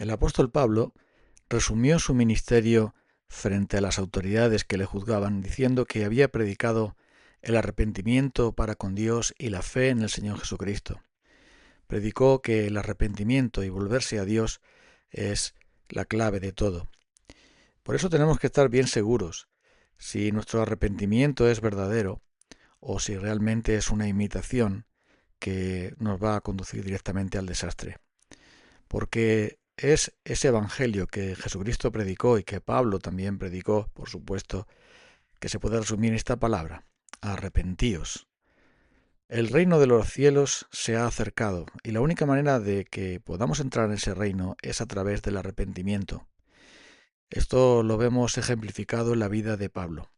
El apóstol Pablo resumió su ministerio frente a las autoridades que le juzgaban, diciendo que había predicado el arrepentimiento para con Dios y la fe en el Señor Jesucristo. Predicó que el arrepentimiento y volverse a Dios es la clave de todo. Por eso tenemos que estar bien seguros si nuestro arrepentimiento es verdadero o si realmente es una imitación que nos va a conducir directamente al desastre. Porque es ese evangelio que Jesucristo predicó y que Pablo también predicó, por supuesto, que se puede resumir en esta palabra: arrepentíos. El reino de los cielos se ha acercado y la única manera de que podamos entrar en ese reino es a través del arrepentimiento. Esto lo vemos ejemplificado en la vida de Pablo.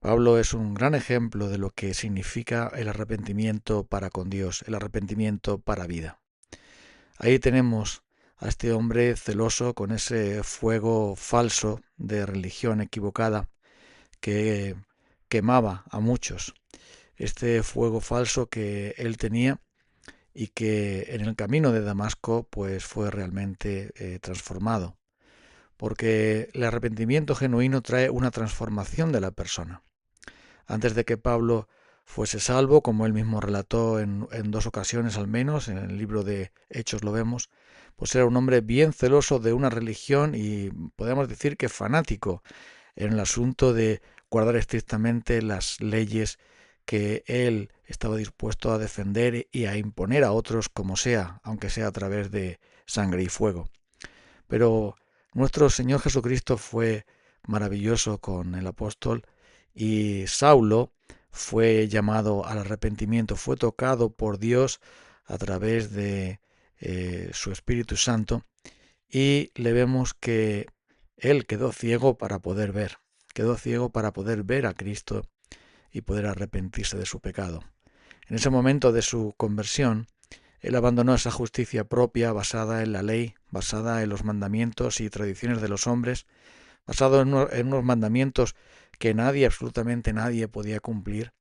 Pablo es un gran ejemplo de lo que significa el arrepentimiento para con Dios, el arrepentimiento para vida. Ahí tenemos a este hombre celoso con ese fuego falso de religión equivocada que quemaba a muchos. Este fuego falso que él tenía y que en el camino de Damasco pues fue realmente transformado. Porque el arrepentimiento genuino trae una transformación de la persona. Antes de que Pablo fuese salvo, como él mismo relató en dos ocasiones al menos, en el libro de Hechos lo vemos, pues era un hombre bien celoso de una religión y podemos decir que fanático en el asunto de guardar estrictamente las leyes que él estaba dispuesto a defender y a imponer a otros como sea, aunque sea a través de sangre y fuego. Pero nuestro Señor Jesucristo fue maravilloso con el apóstol y Saulo fue llamado al arrepentimiento, fue tocado por Dios a través de su Espíritu Santo y le vemos que él quedó ciego para poder ver, quedó ciego para poder ver a Cristo y poder arrepentirse de su pecado. En ese momento de su conversión, él abandonó esa justicia propia basada en la ley, basada en los mandamientos y tradiciones de los hombres, basado en unos mandamientos que nadie, absolutamente nadie, podía cumplir,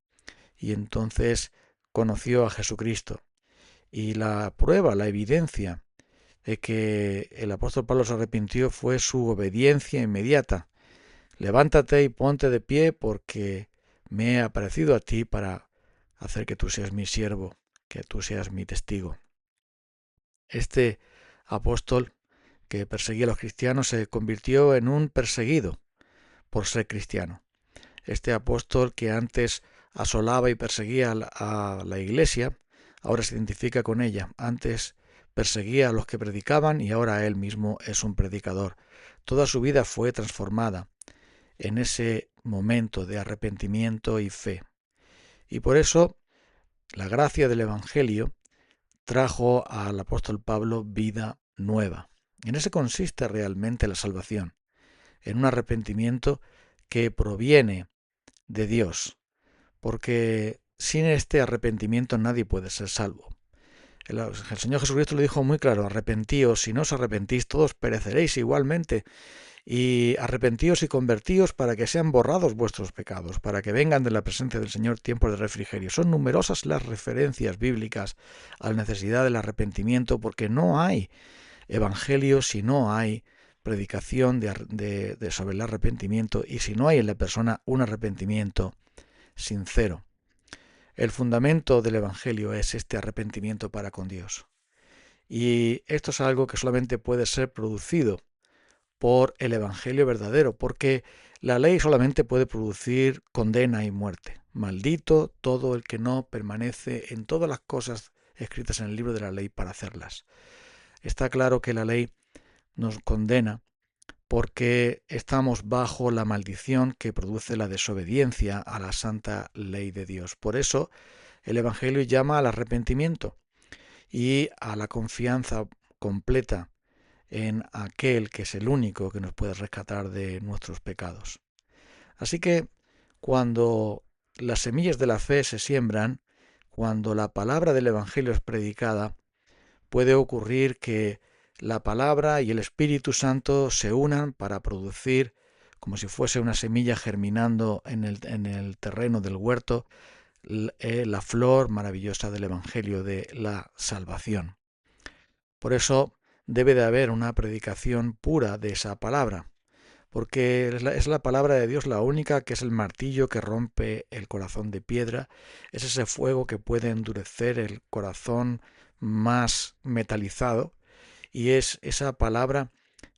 y entonces conoció a Jesucristo. Y la prueba, la evidencia de que el apóstol Pablo se arrepintió fue su obediencia inmediata. Levántate y ponte de pie porque me he aparecido a ti para hacer que tú seas mi siervo, que tú seas mi testigo. Este apóstol que perseguía a los cristianos se convirtió en un perseguido por ser cristiano. Este apóstol que antes asolaba y perseguía a la iglesia, ahora se identifica con ella. Antes perseguía a los que predicaban y ahora él mismo es un predicador. Toda su vida fue transformada en ese momento de arrepentimiento y fe. Y por eso la gracia del Evangelio trajo al apóstol Pablo vida nueva. En eso consiste realmente la salvación, en un arrepentimiento que proviene de Dios, porque sin este arrepentimiento nadie puede ser salvo. El Señor Jesucristo lo dijo muy claro: arrepentíos, si no os arrepentís todos pereceréis igualmente, y arrepentíos y convertíos para que sean borrados vuestros pecados, para que vengan de la presencia del Señor tiempos de refrigerio. Son numerosas las referencias bíblicas a la necesidad del arrepentimiento, porque no hay evangelio si no hay predicación sobre el arrepentimiento y si no hay en la persona un arrepentimiento sincero. El fundamento del evangelio es este arrepentimiento para con Dios. Y esto es algo que solamente puede ser producido por el evangelio verdadero, porque la ley solamente puede producir condena y muerte. Maldito todo el que no permanece en todas las cosas escritas en el libro de la ley para hacerlas. Está claro que la ley nos condena porque estamos bajo la maldición que produce la desobediencia a la santa ley de Dios. Por eso el Evangelio llama al arrepentimiento y a la confianza completa en aquel que es el único que nos puede rescatar de nuestros pecados. Así que cuando las semillas de la fe se siembran, cuando la palabra del Evangelio es predicada, puede ocurrir que la palabra y el Espíritu Santo se unan para producir, como si fuese una semilla germinando en el terreno del huerto, la flor maravillosa del Evangelio de la salvación. Por eso debe de haber una predicación pura de esa palabra, porque es la palabra de Dios la única que es el martillo que rompe el corazón de piedra, es ese fuego que puede endurecer el corazón más metalizado, y es esa palabra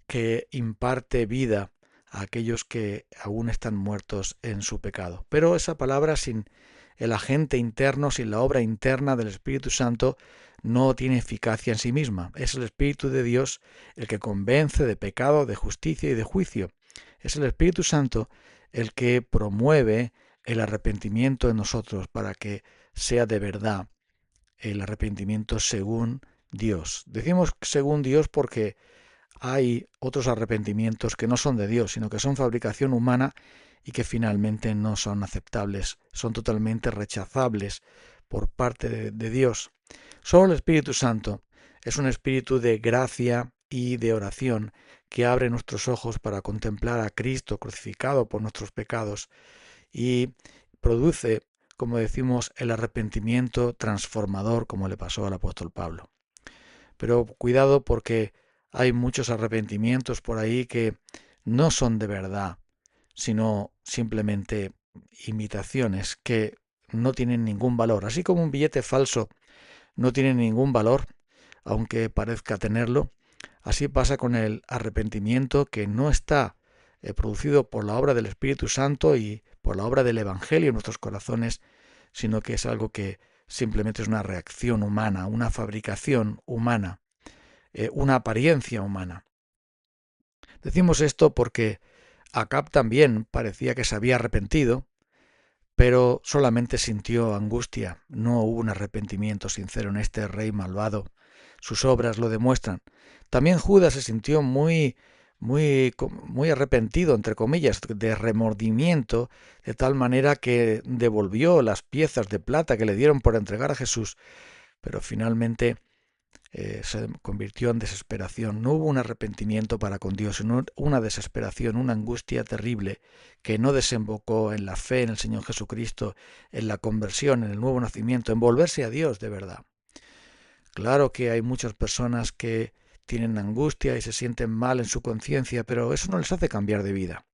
que imparte vida a aquellos que aún están muertos en su pecado. Pero esa palabra sin el agente interno, sin la obra interna del Espíritu Santo, no tiene eficacia en sí misma. Es el Espíritu de Dios el que convence de pecado, de justicia y de juicio. Es el Espíritu Santo el que promueve el arrepentimiento en nosotros para que sea de verdad el arrepentimiento según Dios. Decimos según Dios porque hay otros arrepentimientos que no son de Dios, sino que son fabricación humana y que finalmente no son aceptables, son totalmente rechazables por parte de Dios. Solo el Espíritu Santo es un espíritu de gracia y de oración que abre nuestros ojos para contemplar a Cristo crucificado por nuestros pecados y produce, como decimos, el arrepentimiento transformador, como le pasó al apóstol Pablo. Pero cuidado porque hay muchos arrepentimientos por ahí que no son de verdad, sino simplemente imitaciones que no tienen ningún valor. Así como un billete falso no tiene ningún valor, aunque parezca tenerlo, así pasa con el arrepentimiento que no está producido por la obra del Espíritu Santo y por la obra del Evangelio en nuestros corazones, sino que es algo que simplemente es una reacción humana, una fabricación humana, una apariencia humana. Decimos esto porque Acab también parecía que se había arrepentido, pero solamente sintió angustia. No hubo un arrepentimiento sincero en este rey malvado. Sus obras lo demuestran. También Judas se sintió muy arrepentido, entre comillas, de remordimiento, de tal manera que devolvió las piezas de plata que le dieron por entregar a Jesús, pero finalmente se convirtió en desesperación. No hubo un arrepentimiento para con Dios, sino una desesperación, una angustia terrible que no desembocó en la fe en el Señor Jesucristo, en la conversión, en el nuevo nacimiento, en volverse a Dios de verdad. Claro que hay muchas personas que tienen angustia y se sienten mal en su conciencia, pero eso no les hace cambiar de vida.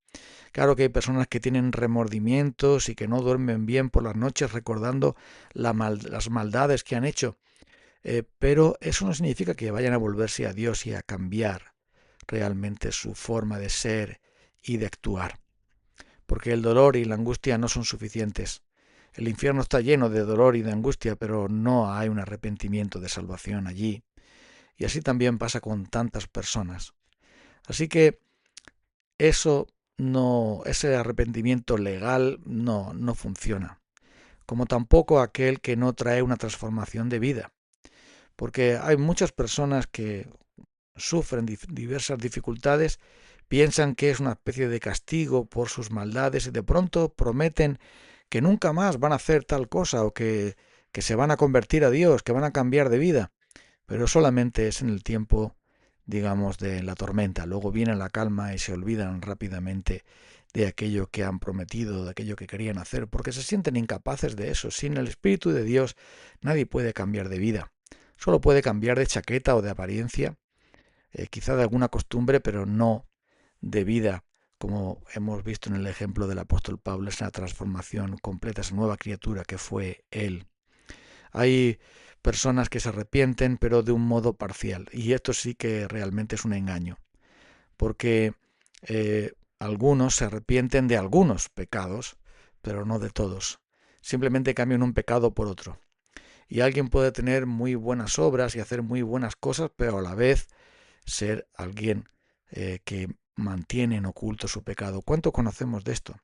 Claro que hay personas que tienen remordimientos y que no duermen bien por las noches recordando las maldades que han hecho. Pero eso no significa que vayan a volverse a Dios y a cambiar realmente su forma de ser y de actuar. Porque el dolor y la angustia no son suficientes. El infierno está lleno de dolor y de angustia, pero no hay un arrepentimiento de salvación allí. Y así también pasa con tantas personas. Así que ese arrepentimiento legal no funciona. Como tampoco aquel que no trae una transformación de vida. Porque hay muchas personas que sufren diversas dificultades, piensan que es una especie de castigo por sus maldades y de pronto prometen que nunca más van a hacer tal cosa o que se van a convertir a Dios, que van a cambiar de vida. Pero solamente es en el tiempo, digamos, de la tormenta. Luego viene la calma y se olvidan rápidamente de aquello que han prometido, de aquello que querían hacer, porque se sienten incapaces de eso. Sin el Espíritu de Dios nadie puede cambiar de vida. Solo puede cambiar de chaqueta o de apariencia, quizá de alguna costumbre, pero no de vida, como hemos visto en el ejemplo del apóstol Pablo, esa transformación completa, esa nueva criatura que fue él. Hay personas que se arrepienten, pero de un modo parcial, y esto sí que realmente es un engaño, porque algunos se arrepienten de algunos pecados, pero no de todos. Simplemente cambian un pecado por otro. Y alguien puede tener muy buenas obras y hacer muy buenas cosas, pero a la vez ser alguien que mantiene en oculto su pecado. ¿Cuánto conocemos de esto?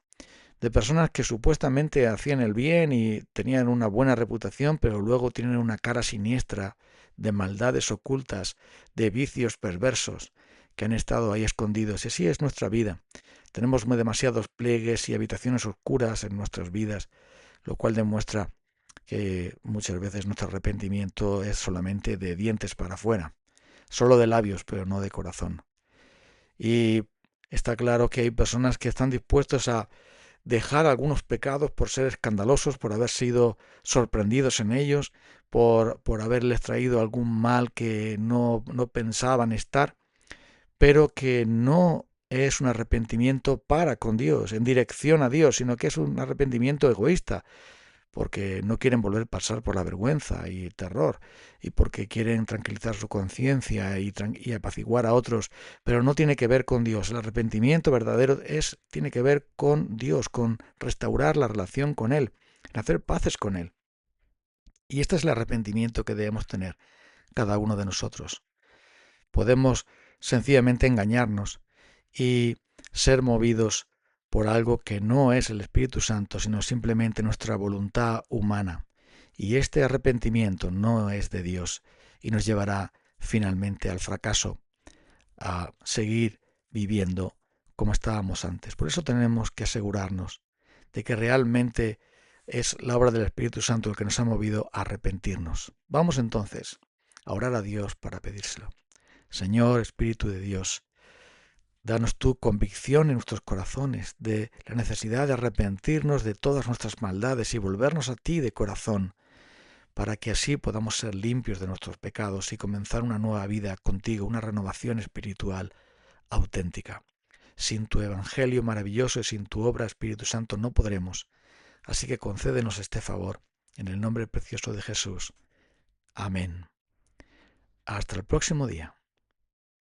De personas que supuestamente hacían el bien y tenían una buena reputación, pero luego tienen una cara siniestra de maldades ocultas, de vicios perversos que han estado ahí escondidos. Y así es nuestra vida. Tenemos demasiados pliegues y habitaciones oscuras en nuestras vidas, lo cual demuestra que muchas veces nuestro arrepentimiento es solamente de dientes para afuera, solo de labios, pero no de corazón. Y está claro que hay personas que están dispuestos a dejar algunos pecados por ser escandalosos, por haber sido sorprendidos en ellos, por haberles traído algún mal que no pensaban estar, pero que no es un arrepentimiento para con Dios, en dirección a Dios, sino que es un arrepentimiento egoísta, porque no quieren volver a pasar por la vergüenza y el terror, y porque quieren tranquilizar su conciencia y apaciguar a otros, pero no tiene que ver con Dios. El arrepentimiento verdadero tiene que ver con Dios, con restaurar la relación con Él, en hacer paces con Él. Y este es el arrepentimiento que debemos tener cada uno de nosotros. Podemos sencillamente engañarnos y ser movidos por algo que no es el Espíritu Santo, sino simplemente nuestra voluntad humana. Y este arrepentimiento no es de Dios y nos llevará finalmente al fracaso, a seguir viviendo como estábamos antes. Por eso tenemos que asegurarnos de que realmente es la obra del Espíritu Santo el que nos ha movido a arrepentirnos. Vamos entonces a orar a Dios para pedírselo. Señor Espíritu de Dios, danos tu convicción en nuestros corazones de la necesidad de arrepentirnos de todas nuestras maldades y volvernos a ti de corazón, para que así podamos ser limpios de nuestros pecados y comenzar una nueva vida contigo, una renovación espiritual auténtica. Sin tu Evangelio maravilloso y sin tu obra, Espíritu Santo, no podremos. Así que concédenos este favor, en el nombre precioso de Jesús. Amén. Hasta el próximo día.